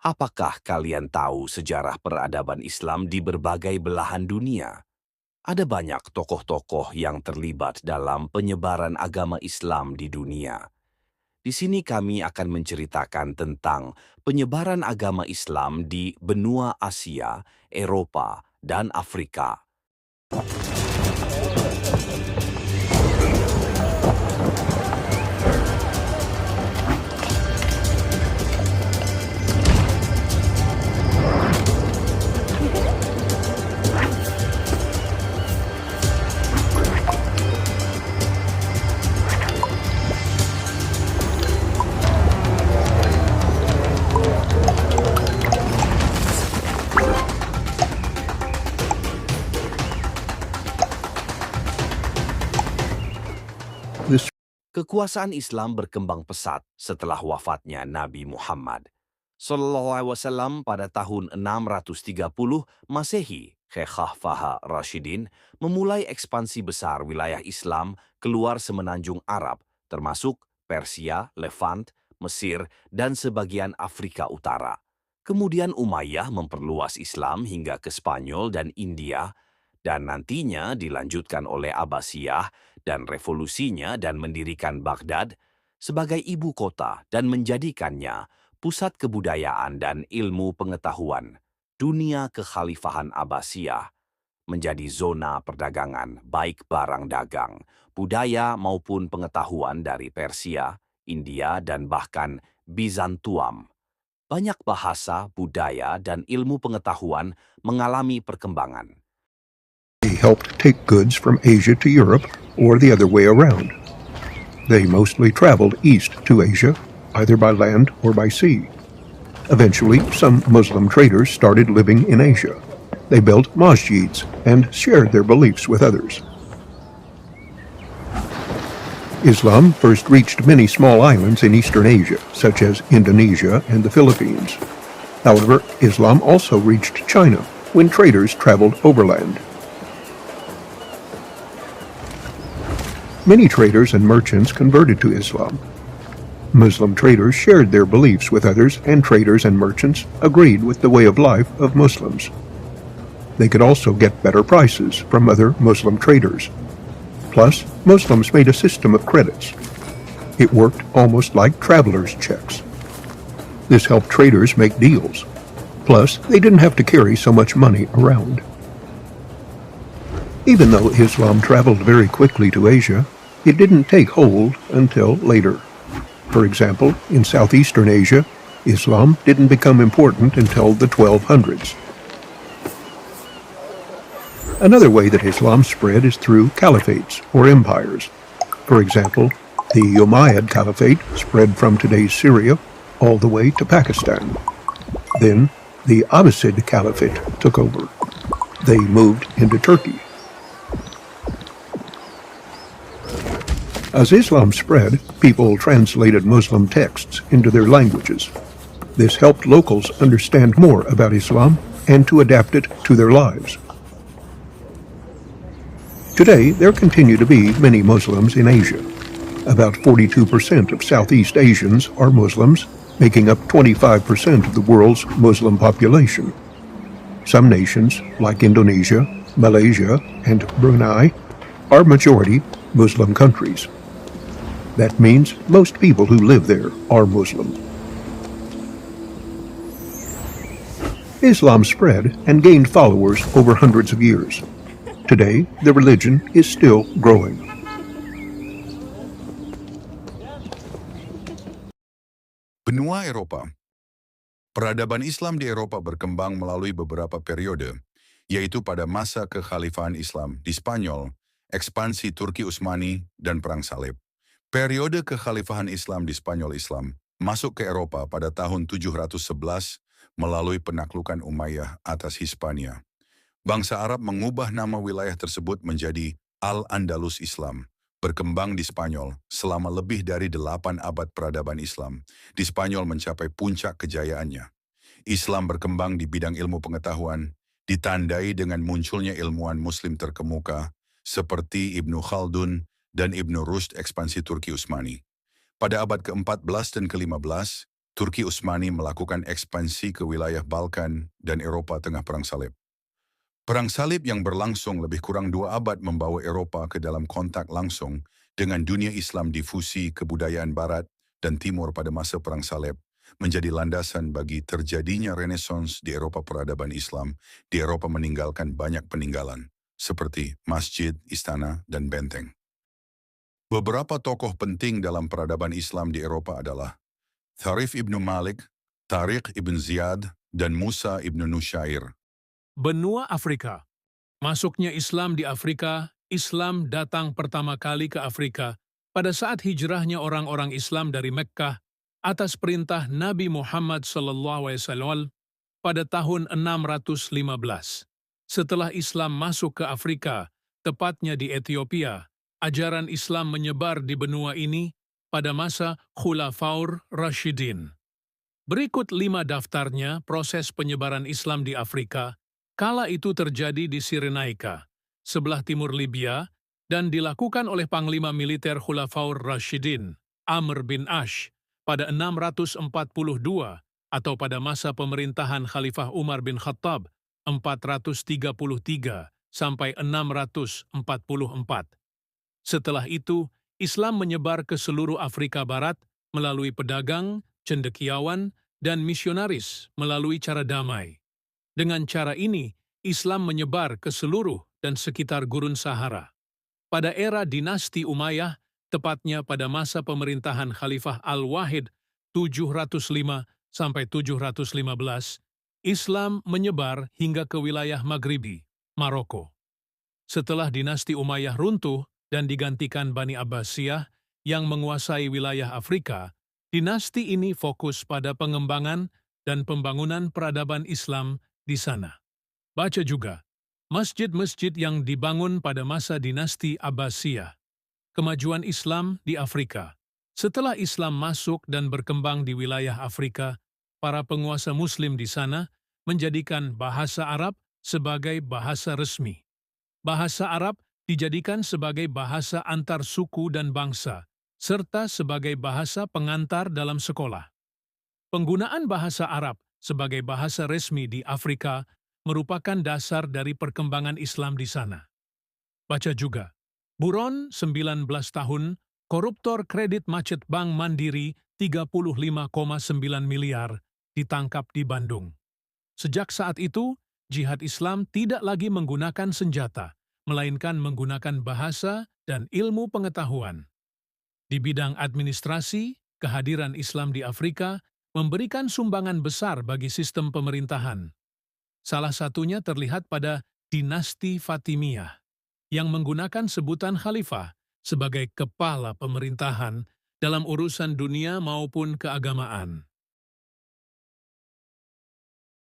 Apakah kalian tahu sejarah peradaban Islam di berbagai belahan dunia? Ada banyak tokoh-tokoh yang terlibat dalam penyebaran agama Islam di dunia. Di sini kami akan menceritakan tentang penyebaran agama Islam di benua Asia, Eropa, dan Afrika. This Kekuasaan Islam berkembang pesat setelah wafatnya Nabi Muhammad SAW pada tahun 630 Masehi. Khalifaha Rashidin memulai ekspansi besar wilayah Islam keluar semenanjung Arab, termasuk Persia, Levant, Mesir, dan sebagian Afrika Utara. Kemudian Umayyah memperluas Islam hingga ke Spanyol dan India, dan nantinya dilanjutkan oleh Abbasiyah dan revolusinya dan mendirikan Baghdad sebagai ibu kota dan menjadikannya pusat kebudayaan dan ilmu pengetahuan. Dunia kekhalifahan Abbasiyah menjadi zona perdagangan baik barang dagang, budaya maupun pengetahuan dari Persia, India, dan bahkan Bizantium. Banyak bahasa, budaya, dan ilmu pengetahuan mengalami perkembangan. they helped take goods from Asia to Europe or the other way around. They mostly traveled east to Asia, either by land or by sea. Eventually, some Muslim traders started living in Asia. They built masjids and shared their beliefs with others. Islam first reached many small islands in Eastern Asia, such as Indonesia and the Philippines. However, Islam also reached China when traders traveled overland. Many traders and merchants converted to Islam. Muslim traders shared their beliefs with others, and traders and merchants agreed with the way of life of Muslims. They could also get better prices from other Muslim traders. Plus, Muslims made a system of credits. It worked almost like traveler's checks. This helped traders make deals. Plus, they didn't have to carry so much money around. Even though Islam traveled very quickly to Asia, it didn't take hold until later. For example, in southeastern Asia, Islam didn't become important until the 1200s. Another way that Islam spread is through caliphates, or empires. For example, the Umayyad Caliphate spread from today's Syria all the way to Pakistan. Then, the Abbasid Caliphate took over. They moved into Turkey. As Islam spread, people translated Muslim texts into their languages. This helped locals understand more about Islam and to adapt it to their lives. Today, there continue to be many Muslims in Asia. About 42% of Southeast Asians are Muslims, making up 25% of the world's Muslim population. Some nations, like Indonesia, Malaysia, and Brunei, are majority Muslim countries. That means most people who live there are Muslim. Islam spread and gained followers over hundreds of years. Today, the religion is still growing. Benua Eropa. Peradaban Islam di Eropa berkembang melalui beberapa periode, yaitu pada masa kekhalifahan Islam di Spanyol, ekspansi Turki Utsmani, dan Perang Salib. Periode kekhalifahan Islam di Spanyol masuk ke Eropa pada tahun 711 melalui penaklukan Umayyah atas Hispania. Bangsa Arab mengubah nama wilayah tersebut menjadi Al-Andalus Islam, berkembang di Spanyol selama lebih dari 8 abad peradaban Islam. Di Spanyol mencapai puncak kejayaannya. Islam berkembang di bidang ilmu pengetahuan, ditandai dengan munculnya ilmuwan Muslim terkemuka seperti Ibnu Khaldun dan Ibnu Rushd ekspansi Turki Utsmani. Pada abad ke-14 dan ke-15, Turki Utsmani melakukan ekspansi ke wilayah Balkan dan Eropa tengah Perang Salib. Perang Salib yang berlangsung lebih kurang 2 abad membawa Eropa ke dalam kontak langsung dengan dunia Islam difusi kebudayaan Barat dan Timur pada masa Perang Salib, menjadi landasan bagi terjadinya Renaissance di Eropa peradaban Islam. Di Eropa meninggalkan banyak peninggalan, seperti masjid, istana, dan benteng. Beberapa tokoh penting dalam peradaban Islam di Eropa adalah Tharif ibnu Malik, Tariq ibn Ziyad, dan Musa ibnu Nusyair. Benua Afrika. Masuknya Islam di Afrika, Islam datang pertama kali ke Afrika pada saat hijrahnya orang-orang Islam dari Mekkah atas perintah Nabi Muhammad SAW pada tahun 615. Setelah Islam masuk ke Afrika, tepatnya di Ethiopia, ajaran Islam menyebar di benua ini pada masa Khulafaur Rashidin. Berikut 5 daftarnya proses penyebaran Islam di Afrika, kala itu terjadi di Cyrenaica, sebelah timur Libya, dan dilakukan oleh Panglima Militer Khulafaur Rashidin, Amr bin Ash, pada 642 atau pada masa pemerintahan Khalifah Umar bin Khattab, 433 sampai 644. Setelah itu, Islam menyebar ke seluruh Afrika Barat melalui pedagang, cendekiawan, dan misionaris melalui cara damai. Dengan cara ini, Islam menyebar ke seluruh dan sekitar Gurun Sahara. Pada era dinasti Umayyah, tepatnya pada masa pemerintahan Khalifah Al-Wahid 705 sampai 715, Islam menyebar hingga ke wilayah Maghribi, Maroko. Setelah dinasti Umayyah runtuh dan digantikan Bani Abbasiyah yang menguasai wilayah Afrika, dinasti ini fokus pada pengembangan dan pembangunan peradaban Islam di sana. Baca juga, masjid-masjid yang dibangun pada masa dinasti Abbasiyah. Kemajuan Islam di Afrika. Setelah Islam masuk dan berkembang di wilayah Afrika, para penguasa Muslim di sana menjadikan bahasa Arab sebagai bahasa resmi. Bahasa Arab dijadikan sebagai bahasa antar suku dan bangsa, serta sebagai bahasa pengantar dalam sekolah. Penggunaan bahasa Arab sebagai bahasa resmi di Afrika merupakan dasar dari perkembangan Islam di sana. Baca juga, buron 19 tahun, koruptor kredit macet Bank Mandiri 35,9 miliar ditangkap di Bandung. Sejak saat itu, jihad Islam tidak lagi menggunakan senjata, melainkan menggunakan bahasa dan ilmu pengetahuan. Di bidang administrasi, kehadiran Islam di Afrika memberikan sumbangan besar bagi sistem pemerintahan. Salah satunya terlihat pada dinasti Fatimiyah, yang menggunakan sebutan khalifah sebagai kepala pemerintahan dalam urusan dunia maupun keagamaan.